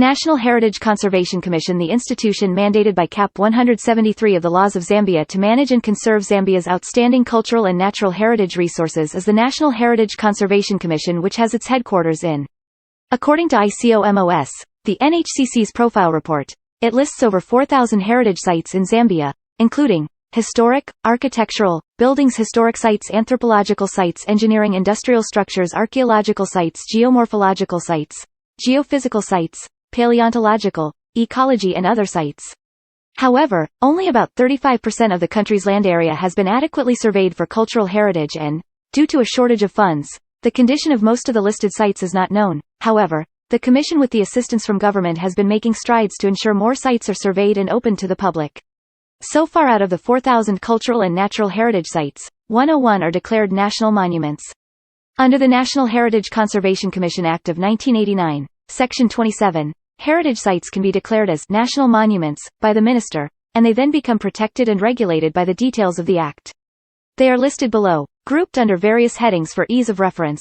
National Heritage Conservation Commission, the institution mandated by Cap 173 of the Laws of Zambia to manage and conserve Zambia's outstanding cultural and natural heritage resources, is the National Heritage Conservation Commission, which has its headquarters in. According to ICOMOS, the NHCC's profile report, it lists over 4,000 heritage sites in Zambia, including historic, architectural, buildings, historic sites, anthropological sites, engineering, industrial structures, archaeological sites, geomorphological sites, geophysical sites, paleontological, ecology, and other sites. However, only about 35% of the country's land area has been adequately surveyed for cultural heritage and, due to a shortage of funds, the condition of most of the listed sites is not known. However, the Commission, with the assistance from government, has been making strides to ensure more sites are surveyed and opened to the public. So far, out of the 4,000 cultural and natural heritage sites, 101 are declared national monuments. Under the National Heritage Conservation Commission Act of 1989, Section 27, heritage sites can be declared as national monuments by the minister, and they then become protected and regulated by the details of the Act. They are listed below, grouped under various headings for ease of reference.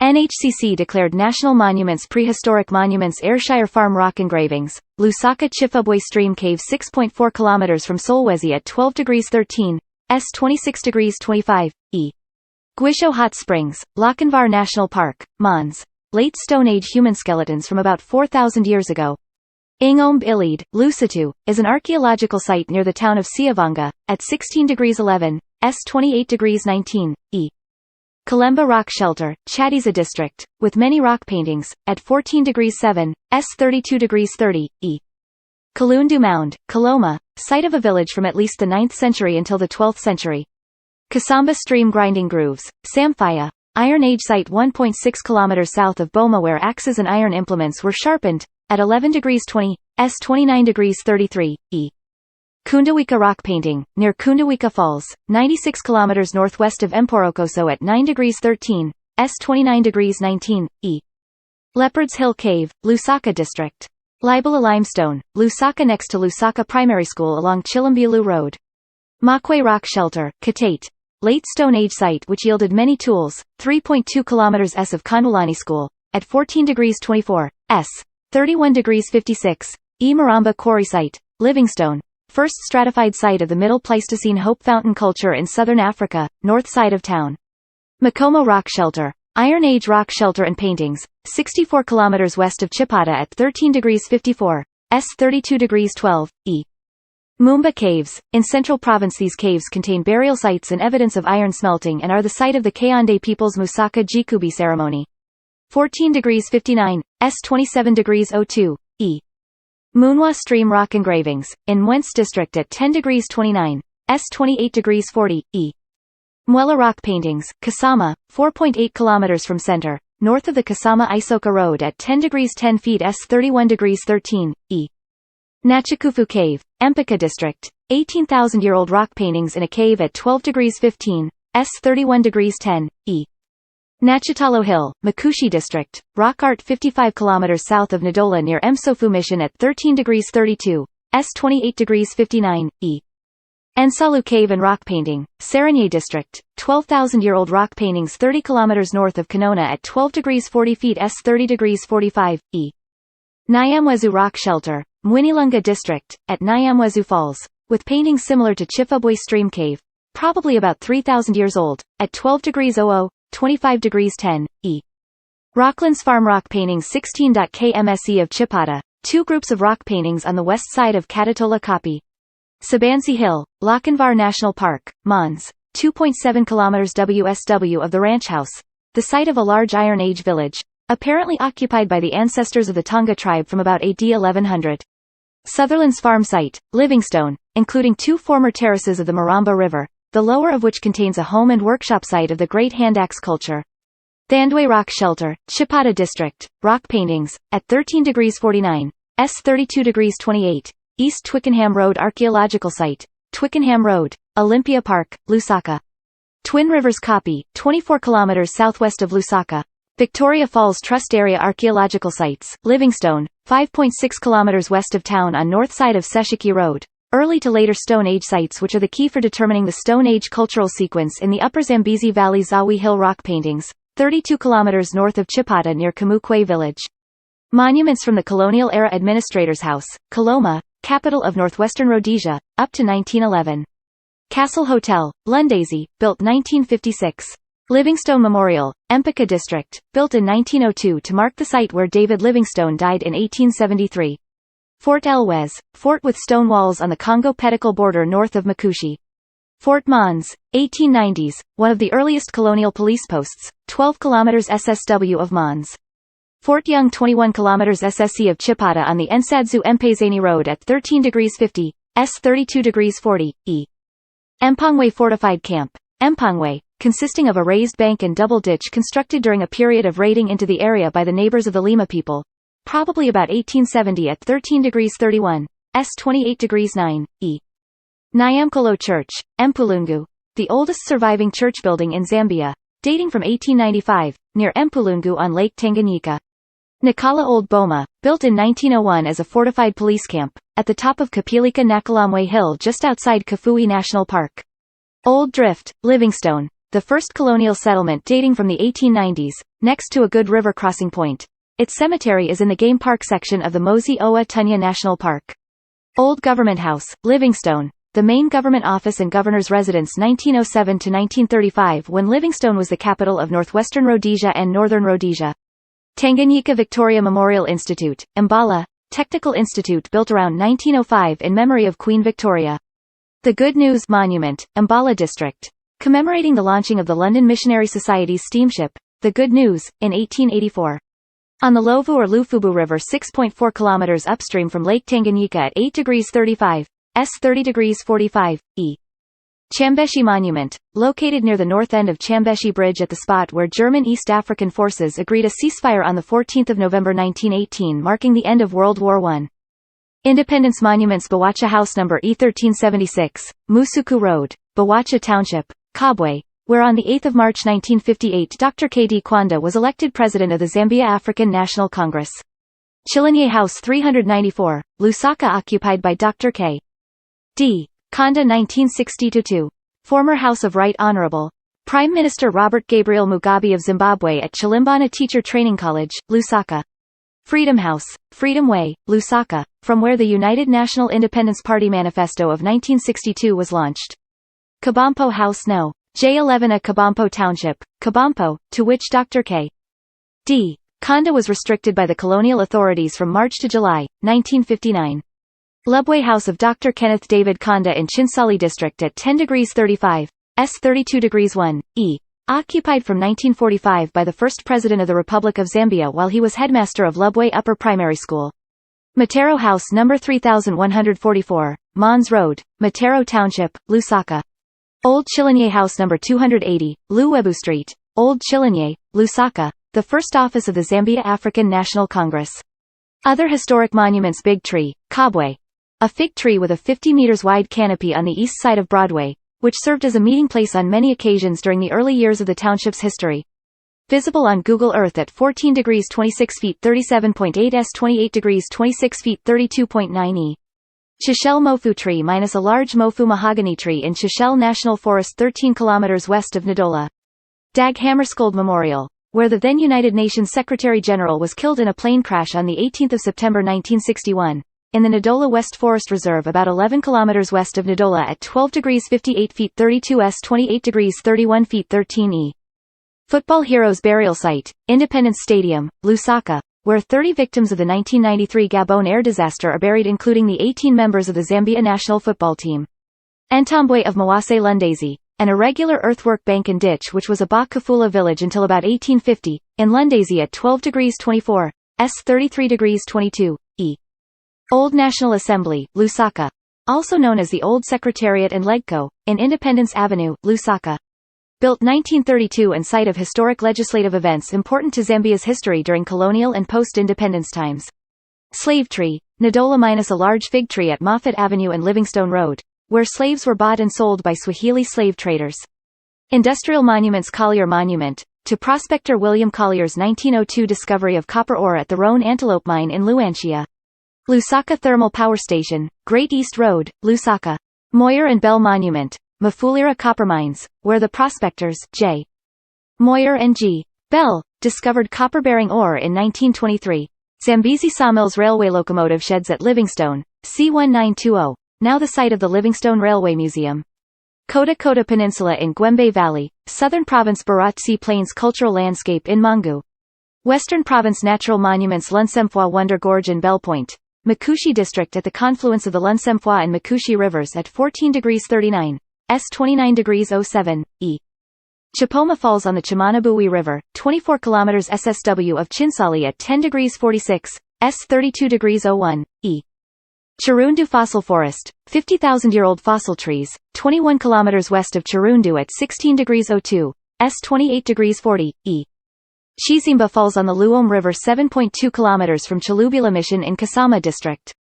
NHCC declared national monuments: prehistoric monuments, Ayrshire Farm rock engravings, Lusaka Cobway stream cave 6.4 km from Solwezi at 12 degrees 13, S 26 degrees 25, E. Gwisho Hot Springs, Lochinvar National Park, Mons. Late Stone Age human skeletons from about 4,000 years ago. Ingombe Ilid, Lusatu, is an archaeological site near the town of Siavanga, at 16 degrees 11, S 28 degrees 19, E. Kalemba Rock Shelter, Chadiza District, with many rock paintings, at 14 degrees 7, S 32 degrees 30, E. Kalundu Mound, Kaloma, site of a village from at least the 9th century until the 12th century. Kasamba Stream Grinding Grooves, Samphaya, Iron Age site 1.6 km south of Boma, where axes and iron implements were sharpened, at 11 degrees 20, S 29 degrees 33, E. Kundawika Rock Painting, near Kundawika Falls, 96 km northwest of Mpulungu at 9 degrees 13, S 29 degrees 19, E. Leopards Hill Cave, Lusaka District. Libela Limestone, Lusaka next to Lusaka Primary School along Chilumbulu Road. Makwe Rock Shelter, Katate. Late Stone Age site which yielded many tools, 3.2 km S of Kandwalani School, at 14 degrees 24, S. 31 degrees 56, E. Maramba Quarry Site, Livingstone, first stratified site of the Middle Pleistocene Hope Fountain culture in southern Africa, north side of town. Makomo Rock Shelter, Iron Age rock shelter and paintings, 64 km west of Chipata at 13 degrees 54, S. 32 degrees 12, E. Mumba Caves, in Central Province. These caves contain burial sites and evidence of iron smelting and are the site of the Kayande people's Musaka Jikubi ceremony. 14 degrees 59, S 27 degrees 02, E. Munwa Stream Rock Engravings, in Mwens District at 10 degrees 29, S 28 degrees 40, E. Mwela Rock Paintings, Kasama, 4.8 km from center, north of the Kasama Isoka Road at 10 degrees 10 feet, S 31 degrees 13, E. Nachikufu Cave, Mpaka District, 18,000-year-old rock paintings in a cave at 12 degrees 15, S 31 degrees 10, E. Nachitalo Hill, Makushi District, rock art 55 km south of Nadola near Msofu Mission at 13 degrees 32, S 28 degrees 59, E. Ensalu Cave and Rock Painting, Seranye District, 12,000-year-old rock paintings 30 km north of Kanona at 12 degrees 40 feet, S 30 degrees 45, E. Niamwezu Rock Shelter, Mwinilunga District, at Niamwezu Falls, with paintings similar to Chifubwe Stream Cave, probably about 3,000 years old, at 12 degrees 00, 25 degrees 10, E. Rocklands Farm Rock Paintings 16. Kmse of Chipata, two groups of rock paintings on the west side of Katatola Kapi. Sabansi Hill, Lochinvar National Park, Mons. 2.7 km WSW of the Ranch House, the site of a large Iron Age village, apparently occupied by the ancestors of the Tonga tribe from about AD 1100. Sutherland's Farm Site, Livingstone, including two former terraces of the Maramba River, the lower of which contains a home and workshop site of the Great Hand Axe culture. Thandwe Rock Shelter, Chipata District, rock paintings, at 13 degrees 49, S 32 degrees 28, East Twickenham Road Archaeological Site, Twickenham Road, Olympia Park, Lusaka. Twin Rivers Kapi, 24 km southwest of Lusaka. Victoria Falls Trust Area Archaeological Sites, Livingstone, 5.6 km west of town on north side of Seshiki Road. Early to later Stone Age sites which are the key for determining the Stone Age cultural sequence in the Upper Zambezi Valley. Zawi Hill Rock Paintings, 32 km north of Chipata near Kamukwe Village. Monuments from the colonial era. Administrator's House, Coloma, capital of northwestern Rhodesia, up to 1911. Castle Hotel, Lundazi, built 1956. Livingstone Memorial, Mpaka District, built in 1902 to mark the site where David Livingstone died in 1873. Fort Elwes, fort with stone walls on the Congo-Pedicle border north of Makushi. Fort Mons, 1890s, one of the earliest colonial police posts, 12 km SSW of Mons. Fort Young, 21 km SSC of Chipata on the Nsadzu Mpezeni Road at 13 degrees 50, S 32 degrees 40, E. Mpongwe Fortified Camp, Mpongwe, consisting of a raised bank and double ditch constructed during a period of raiding into the area by the neighbors of the Lima people, probably about 1870 at 13 degrees 31, S 28 degrees 9, E. Niamcolo Church, Mpulungu, the oldest surviving church building in Zambia, dating from 1895, near Mpulungu on Lake Tanganyika. Nakala Old Boma, built in 1901 as a fortified police camp, at the top of Kapilika Nakalamwe Hill just outside Kafue National Park. Old Drift, Livingstone, the first colonial settlement dating from the 1890s, next to a good river crossing point. Its cemetery is in the game park section of the Mosi Oa Tunya National Park. Old Government House, Livingstone, the main government office and governor's residence 1907 to 1935 when Livingstone was the capital of northwestern Rhodesia and northern Rhodesia. Tanganyika Victoria Memorial Institute, Mbala, Technical Institute built around 1905 in memory of Queen Victoria. The Good News Monument, Mbala District, commemorating the launching of the London Missionary Society's steamship, The Good News, in 1884. On the Lovu or Lufubu River 6.4 kilometers upstream from Lake Tanganyika at 8 degrees 35, S 30 degrees 45, E. Chambeshi Monument, located near the north end of Chambeshi Bridge at the spot where German East African forces agreed a ceasefire on 14 November 1918 marking the end of World War I. Independence Monuments Bawacha House No. E1376, Musuku Road, Bawacha Township, Cobway, where on 8 March 1958 Dr. K.D. Kwanda was elected President of the Zambia African National Congress. Chilanye House 394, Lusaka occupied by Dr. K.D. Kwanda 1960–2. Former House of Right Honorable Prime Minister Robert Gabriel Mugabe of Zimbabwe at Chilimbana Teacher Training College, Lusaka. Freedom House, Freedom Way, Lusaka, from where the United National Independence Party Manifesto of 1962 was launched. Kabampo House No. J11 Kabampo Township, Kabampo, to which Dr. K.D. Kwanda was restricted by the colonial authorities from March to July, 1959. Lubwe House of Dr. Kenneth David Kwanda in Chinsali District at 10 degrees 35, S 32 degrees 1, E. Occupied from 1945 by the first President of the Republic of Zambia while he was headmaster of Lubwe Upper Primary School. Matero House No. 3144, Mons Road, Matero Township, Lusaka. Old Chilanye House No. 280, Luwebu Street, Old Chilanye, Lusaka, the first office of the Zambia African National Congress. Other historic monuments. Big Tree, Cobway. A fig tree with a 50 meters wide canopy on the east side of Broadway, which served as a meeting place on many occasions during the early years of the township's history. Visible on Google Earth at 14 degrees 26 feet 37.8 S 28 degrees 26 feet 32.9 E. Shishel Mofu Tree minus a large Mofu mahogany tree in Shishel National Forest 13 kilometers west of Ndola. Daghammerscold Memorial, where the then United Nations Secretary-General was killed in a plane crash on 18 September 1961. In the Ndola West Forest Reserve about 11 kilometers west of Ndola at 12 degrees 58 feet 32 S 28 degrees 31 feet 13 E. Football Heroes Burial Site, Independence Stadium, Lusaka, where 30 victims of the 1993 Gabon air disaster are buried including the 18 members of the Zambia national football team. Entambwe of Mwase Lundazi, an irregular earthwork bank and ditch which was a Bakafula village until about 1850, in Lundazi at 12 degrees 24, S 33 degrees 22, E. Old National Assembly, Lusaka. Also known as the Old Secretariat and Legco, in Independence Avenue, Lusaka. Built 1932 and site of historic legislative events important to Zambia's history during colonial and post-independence times. Slave Tree, Ndola minus a large fig tree at Moffat Avenue and Livingstone Road, where slaves were bought and sold by Swahili slave traders. Industrial Monuments. Collier Monument, to prospector William Collier's 1902 discovery of copper ore at the Roan Antelope Mine in Luanshya. Lusaka Thermal Power Station, Great East Road, Lusaka. Moyer and Bell Monument, Mafulira Copper Mines, where the prospectors, J. Moyer and G. Bell, discovered copper-bearing ore in 1923. Zambezi Sawmills Railway locomotive sheds at Livingstone, C1920, now the site of the Livingstone Railway Museum. Kota Peninsula in Gwembe Valley, Southern Province Baratsi Plains Cultural Landscape in Mangu. Western Province Natural Monuments Lunsempwa Wonder Gorge and Bell Point. Makushi District at the confluence of the Lunsempwa and Makushi rivers at 14 degrees 39, S 29 degrees 07, E. Chipoma Falls on the Chimanabui River, 24 km SSW of Chinsali at 10 degrees 46, S 32 degrees 01, E. Chirundu Fossil Forest, 50,000-year-old fossil trees, 21 km west of Chirundu at 16 degrees 02, S 28 degrees 40, E. Chizimba Falls on the Luom River 7.2 km from Chalubula Mission in Kasama District.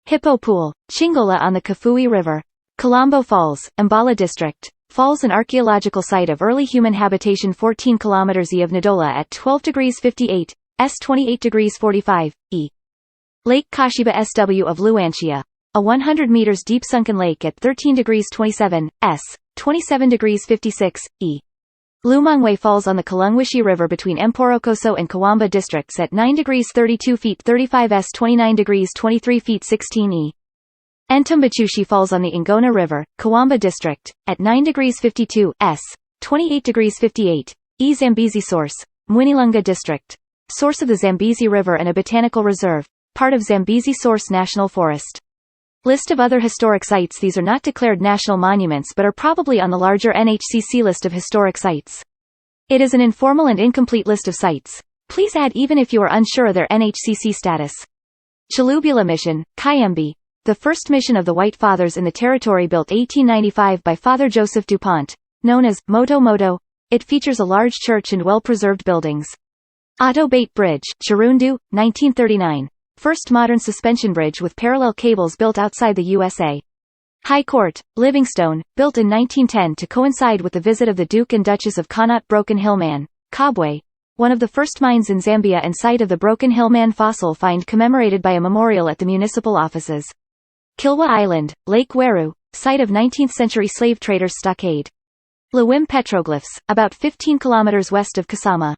Hippo Pool, Chingola on the Kafui River. Colombo Falls, Mbala District. Falls an archaeological site of early human habitation 14 km E of Nadola at 12 degrees 58, S 28 degrees 45, E. Lake Kashiba SW of Luanchia. A 100 meters deep sunken lake at 13 degrees 27, S 27 degrees 56, E. Lumangwe Falls on the Kalungwishi River between Mporokoso and Kawamba districts at 9 degrees 32 feet 35 S 29 degrees 23 feet 16 E. Ntumbachushi Falls on the Ingona River, Kawamba district, at 9 degrees 52 S 28 degrees 58 E. Zambezi Source, Mwinilunga district. Source of the Zambezi River and a botanical reserve, part of Zambezi Source National Forest. List of other historic sites. These are not declared national monuments but are probably on the larger NHCC list of historic sites. It is an informal and incomplete list of sites. Please add even if you are unsure of their NHCC status. Chalubula Mission, Cayembi. The first mission of the White Fathers in the territory, built 1895 by Father Joseph DuPont, known as Moto Moto. It features a large church and well-preserved buildings. Otto Bate Bridge, Chirundu, 1939. First modern suspension bridge with parallel cables built outside the USA. High Court, Livingstone, built in 1910 to coincide with the visit of the Duke and Duchess of Connaught. Broken Hill Man, Cobway. One of the first mines in Zambia and site of the Broken Hill Man fossil find, commemorated by a memorial at the municipal offices. Kilwa Island, Lake Weru, site of 19th-century slave traders' stockade. Lawim Petroglyphs, about 15 km west of Kasama.